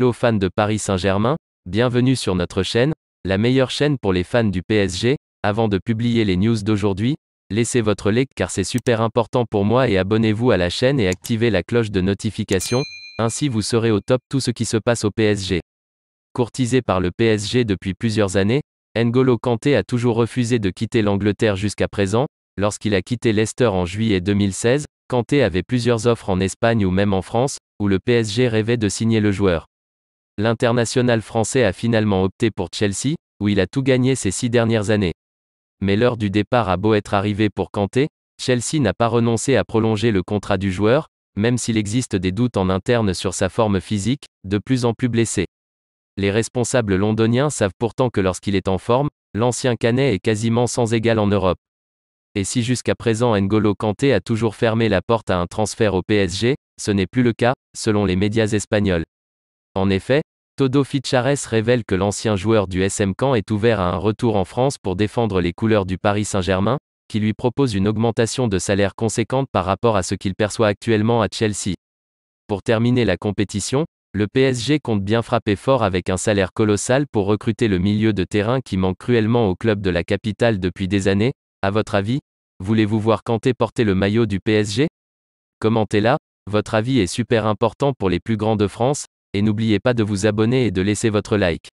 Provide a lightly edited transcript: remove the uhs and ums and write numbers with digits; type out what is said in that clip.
Hello fans de Paris Saint-Germain, bienvenue sur notre chaîne, la meilleure chaîne pour les fans du PSG. Avant de publier les news d'aujourd'hui, laissez votre like car c'est super important pour moi et abonnez-vous à la chaîne et activez la cloche de notification, ainsi vous serez au top tout ce qui se passe au PSG. Courtisé par le PSG depuis plusieurs années, N'Golo Kanté a toujours refusé de quitter l'Angleterre jusqu'à présent. Lorsqu'il a quitté Leicester en juillet 2016, Kanté avait plusieurs offres en Espagne ou même en France, où le PSG rêvait de signer le joueur. L'international français a finalement opté pour Chelsea, où il a tout gagné ces 6 dernières années. Mais l'heure du départ a beau être arrivée pour Kanté, Chelsea n'a pas renoncé à prolonger le contrat du joueur, même s'il existe des doutes en interne sur sa forme physique, de plus en plus blessé. Les responsables londoniens savent pourtant que lorsqu'il est en forme, l'ancien Canet est quasiment sans égal en Europe. Et si jusqu'à présent N'Golo Kanté a toujours fermé la porte à un transfert au PSG, ce n'est plus le cas, selon les médias espagnols. En effet, Todo Fichares révèle que l'ancien joueur du SM Caen est ouvert à un retour en France pour défendre les couleurs du Paris Saint-Germain, qui lui propose une augmentation de salaire conséquente par rapport à ce qu'il perçoit actuellement à Chelsea. Pour terminer la compétition, le PSG compte bien frapper fort avec un salaire colossal pour recruter le milieu de terrain qui manque cruellement au club de la capitale depuis des années. À votre avis, voulez-vous voir Kanté porter le maillot du PSG? Commentez-là, votre avis est super important pour les plus grands de France, et n'oubliez pas de vous abonner et de laisser votre like.